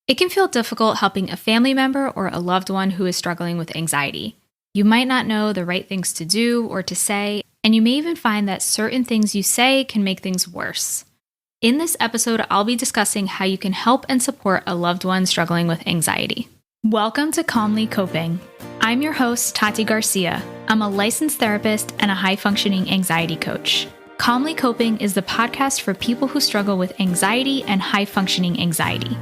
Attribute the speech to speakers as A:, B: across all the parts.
A: It can feel difficult helping a family member or a loved one who is struggling with anxiety. You might not know the right things to do or to say, and you may even find that certain things you say can make things worse. In this episode, I'll be discussing how you can help and support a loved one struggling with anxiety. Welcome to Calmly Coping. I'm your host, Tati Garcia. I'm a licensed therapist and a high-functioning anxiety coach. Calmly Coping is the podcast for people who struggle with anxiety and high-functioning anxiety.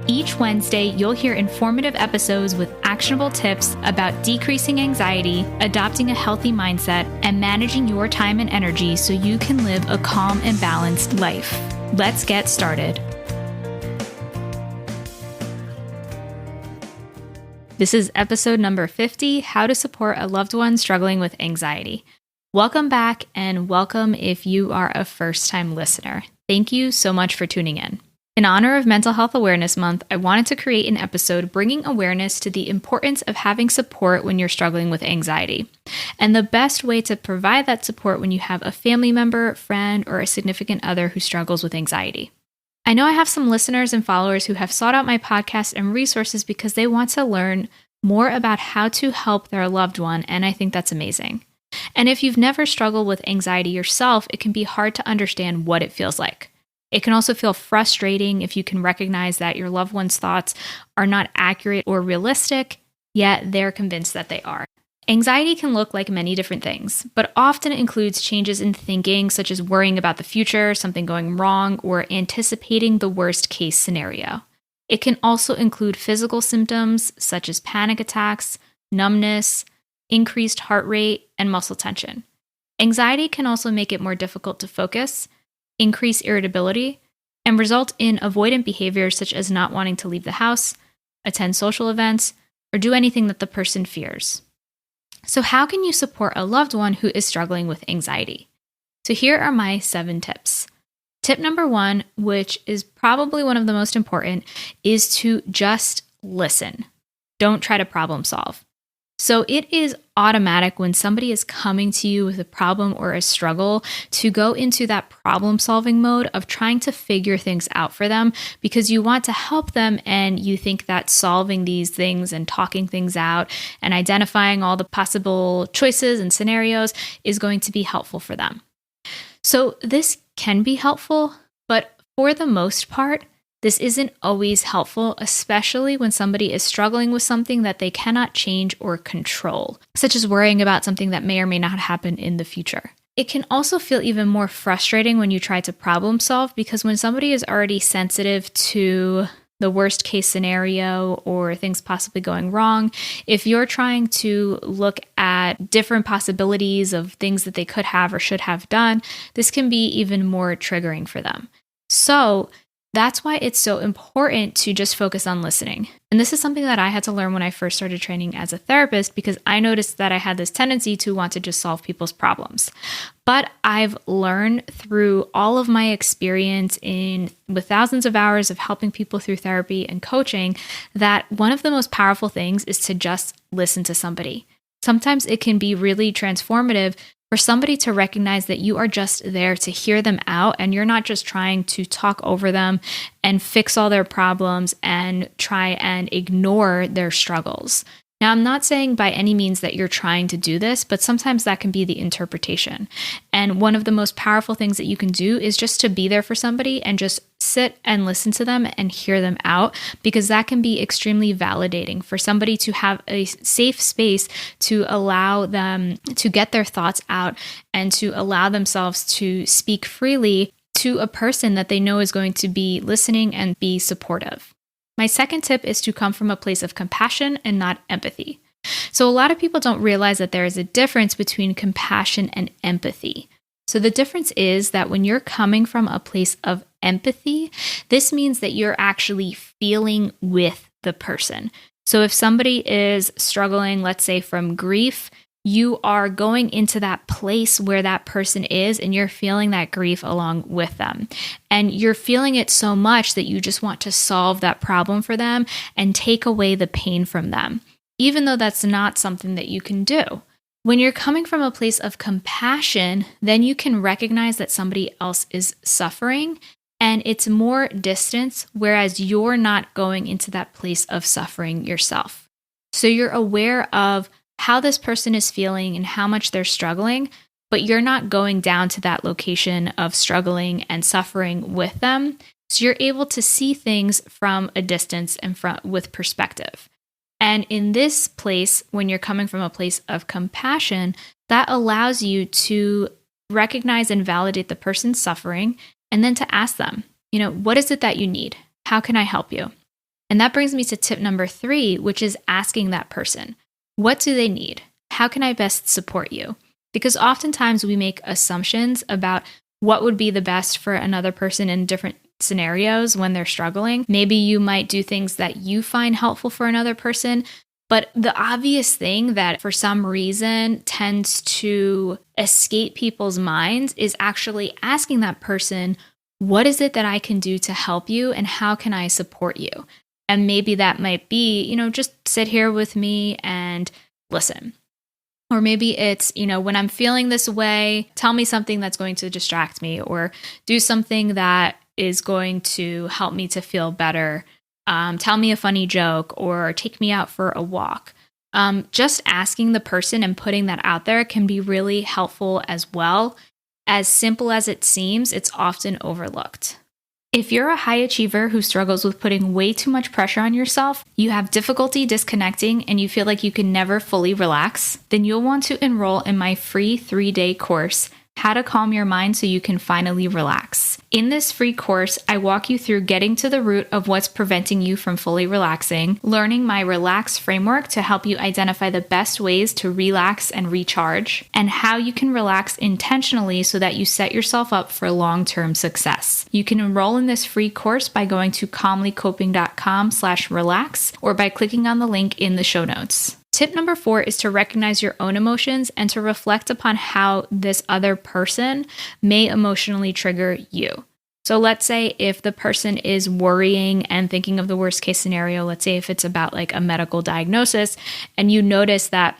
A: Each Wednesday, you'll hear informative episodes with actionable tips about decreasing anxiety, adopting a healthy mindset, and managing your time and energy so you can live a calm and balanced life. Let's get started. This is episode number 50, How to Support a Loved One Struggling with Anxiety. Welcome back, and welcome if you are a first-time listener. Thank you so much for tuning in. In honor of Mental Health Awareness Month, I wanted to create an episode bringing awareness to the importance of having support when you're struggling with anxiety, and the best way to provide that support when you have a family member, friend, or a significant other who struggles with anxiety. I know I have some listeners and followers who have sought out my podcast and resources because they want to learn more about how to help their loved one, and I think that's amazing. And if you've never struggled with anxiety yourself, it can be hard to understand what it feels like. It can also feel frustrating if you can recognize that your loved one's thoughts are not accurate or realistic, yet they're convinced that they are. Anxiety can look like many different things, but often includes changes in thinking, such as worrying about the future, something going wrong, or anticipating the worst case scenario. It can also include physical symptoms, such as panic attacks, numbness, increased heart rate, and muscle tension. Anxiety can also make it more difficult to focus, increase irritability, and result in avoidant behaviors such as not wanting to leave the house, attend social events, or do anything that the person fears. So how can you support a loved one who is struggling with anxiety? So here are my 7 tips. Tip number 1, which is probably one of the most important, is to just listen. Don't try to problem solve. So it is automatic when somebody is coming to you with a problem or a struggle to go into that problem-solving mode of trying to figure things out for them because you want to help them and you think that solving these things and talking things out and identifying all the possible choices and scenarios is going to be helpful for them. So this can be helpful, but for the most part, this isn't always helpful, especially when somebody is struggling with something that they cannot change or control, such as worrying about something that may or may not happen in the future. It can also feel even more frustrating when you try to problem solve because when somebody is already sensitive to the worst case scenario or things possibly going wrong, if you're trying to look at different possibilities of things that they could have or should have done, this can be even more triggering for them. So that's why it's so important to just focus on listening. And this is something that I had to learn when I first started training as a therapist because I noticed that I had this tendency to want to just solve people's problems. But I've learned through all of my experience with thousands of hours of helping people through therapy and coaching that one of the most powerful things is to just listen to somebody. Sometimes it can be really transformative for somebody to recognize that you are just there to hear them out and you're not just trying to talk over them and fix all their problems and try and ignore their struggles. Now, I'm not saying by any means that you're trying to do this, but sometimes that can be the interpretation. And one of the most powerful things that you can do is just to be there for somebody and just sit and listen to them and hear them out, because that can be extremely validating for somebody to have a safe space to allow them to get their thoughts out and to allow themselves to speak freely to a person that they know is going to be listening and be supportive. My second tip is to come from a place of compassion and not empathy. So a lot of people don't realize that there is a difference between compassion and empathy. So the difference is that when you're coming from a place of empathy, this means that you're actually feeling with the person. So if somebody is struggling, let's say from grief, you are going into that place where that person is and you're feeling that grief along with them. And you're feeling it so much that you just want to solve that problem for them and take away the pain from them, even though that's not something that you can do. When you're coming from a place of compassion, then you can recognize that somebody else is suffering and it's more distance, whereas you're not going into that place of suffering yourself. So you're aware of how this person is feeling and how much they're struggling, but you're not going down to that location of struggling and suffering with them. So you're able to see things from a distance and with perspective. And in this place, when you're coming from a place of compassion, that allows you to recognize and validate the person's suffering, and then to ask them, what is it that you need? How can I help you? And that brings me to tip number 3, which is asking that person, what do they need? How can I best support you? Because oftentimes we make assumptions about what would be the best for another person in different scenarios when they're struggling. Maybe you might do things that you find helpful for another person, but the obvious thing that for some reason tends to escape people's minds is actually asking that person, what is it that I can do to help you and how can I support you? And maybe that might be, just sit here with me and listen. Or maybe it's, when I'm feeling this way, tell me something that's going to distract me, or do something that is going to help me to feel better. Tell me a funny joke, or take me out for a walk. Just asking the person and putting that out there can be really helpful as well. As simple as it seems, it's often overlooked. If you're a high achiever who struggles with putting way too much pressure on yourself, you have difficulty disconnecting, and you feel like you can never fully relax, then you'll want to enroll in my free 3-day course, How to Calm Your Mind So You Can Finally Relax. In this free course, I walk you through getting to the root of what's preventing you from fully relaxing, learning my Relax framework to help you identify the best ways to relax and recharge, and how you can relax intentionally so that you set yourself up for long-term success. You can enroll in this free course by going to calmlycoping.com/relax or by clicking on the link in the show notes. Tip number 4 is to recognize your own emotions and to reflect upon how this other person may emotionally trigger you. So let's say if the person is worrying and thinking of the worst case scenario, let's say if it's about like a medical diagnosis, and you notice that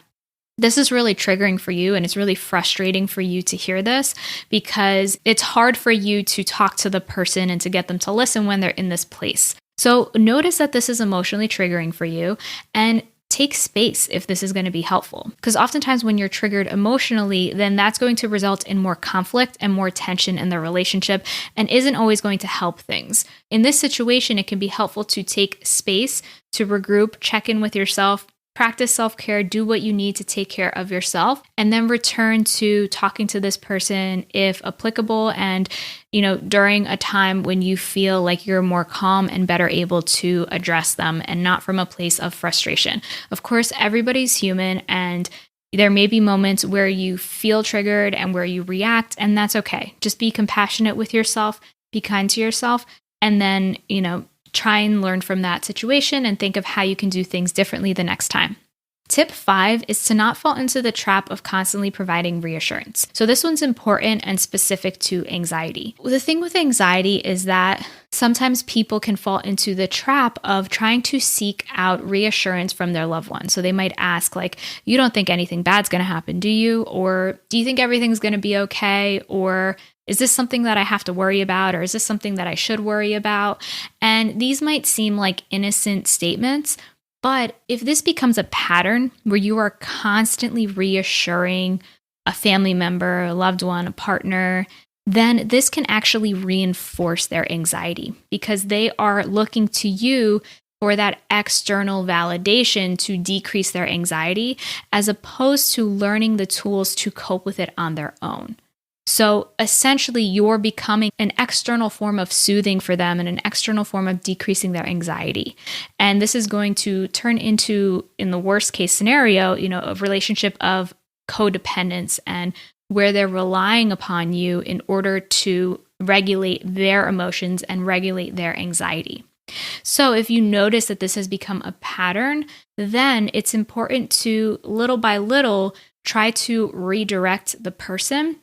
A: this is really triggering for you and it's really frustrating for you to hear this because it's hard for you to talk to the person and to get them to listen when they're in this place. So notice that this is emotionally triggering for you, and take space if this is going to be helpful. Because oftentimes when you're triggered emotionally, then that's going to result in more conflict and more tension in the relationship and isn't always going to help things. In this situation, it can be helpful to take space to regroup, check in with yourself, practice self-care, do what you need to take care of yourself, and then return to talking to this person if applicable, and during a time when you feel like you're more calm and better able to address them and not from a place of frustration. Of course, everybody's human, and there may be moments where you feel triggered and where you react, and that's okay. Just be compassionate with yourself, be kind to yourself, and then, try and learn from that situation and think of how you can do things differently the next time. Tip 5 is to not fall into the trap of constantly providing reassurance. So this one's important and specific to anxiety. The thing with anxiety is that sometimes people can fall into the trap of trying to seek out reassurance from their loved ones. So they might ask like, you don't think anything bad's going to happen, do you? Or do you think everything's going to be okay? Or is this something that I have to worry about? Or is this something that I should worry about? And these might seem like innocent statements, but if this becomes a pattern where you are constantly reassuring a family member, a loved one, a partner, then this can actually reinforce their anxiety because they are looking to you for that external validation to decrease their anxiety, as opposed to learning the tools to cope with it on their own. So essentially, you're becoming an external form of soothing for them and an external form of decreasing their anxiety. And this is going to turn into, in the worst case scenario, a relationship of codependence, and where they're relying upon you in order to regulate their emotions and regulate their anxiety. So if you notice that this has become a pattern, then it's important to, little by little, try to redirect the person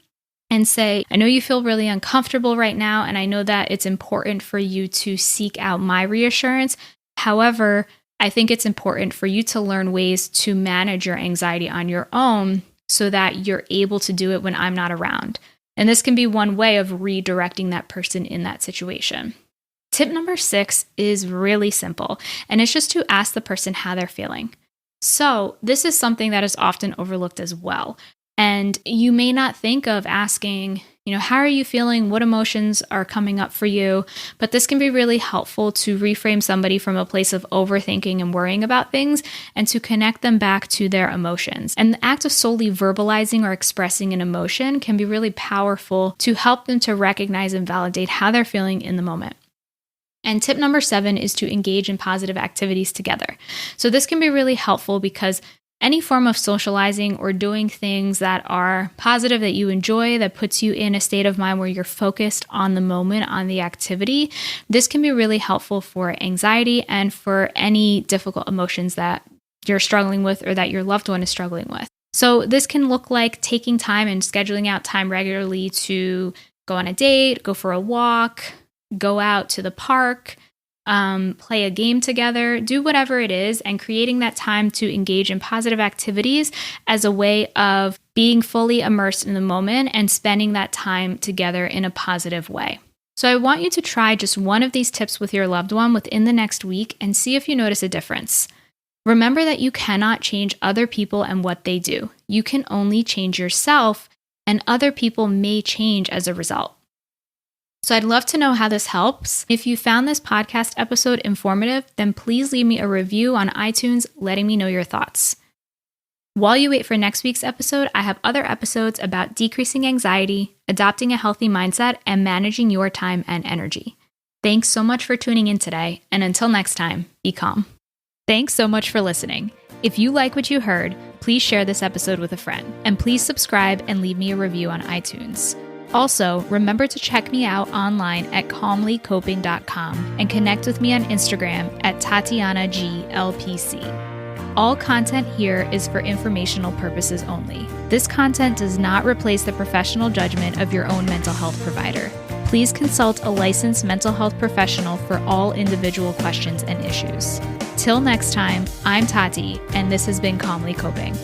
A: and say, I know you feel really uncomfortable right now, and I know that it's important for you to seek out my reassurance. However, I think it's important for you to learn ways to manage your anxiety on your own so that you're able to do it when I'm not around. And this can be one way of redirecting that person in that situation. Tip number 6 is really simple, and it's just to ask the person how they're feeling. So this is something that is often overlooked as well. And you may not think of asking, how are you feeling? What emotions are coming up for you? But this can be really helpful to reframe somebody from a place of overthinking and worrying about things and to connect them back to their emotions. And the act of solely verbalizing or expressing an emotion can be really powerful to help them to recognize and validate how they're feeling in the moment. And tip number 7 is to engage in positive activities together. So this can be really helpful because any form of socializing or doing things that are positive, that you enjoy, that puts you in a state of mind where you're focused on the moment, on the activity, this can be really helpful for anxiety and for any difficult emotions that you're struggling with or that your loved one is struggling with. So this can look like taking time and scheduling out time regularly to go on a date, go for a walk, go out to the park, play a game together, do whatever it is, and creating that time to engage in positive activities as a way of being fully immersed in the moment and spending that time together in a positive way. So I want you to try just one of these tips with your loved one within the next week and see if you notice a difference. Remember that you cannot change other people and what they do. You can only change yourself, and other people may change as a result. So I'd love to know how this helps. If you found this podcast episode informative, then please leave me a review on iTunes letting me know your thoughts. While you wait for next week's episode, I have other episodes about decreasing anxiety, adopting a healthy mindset, and managing your time and energy. Thanks so much for tuning in today, and until next time, be calm. Thanks so much for listening. If you like what you heard, please share this episode with a friend, and please subscribe and leave me a review on iTunes. Also, remember to check me out online at calmlycoping.com and connect with me on Instagram at TatianaGLPC. All content here is for informational purposes only. This content does not replace the professional judgment of your own mental health provider. Please consult a licensed mental health professional for all individual questions and issues. Till next time, I'm Tati, and this has been Calmly Coping.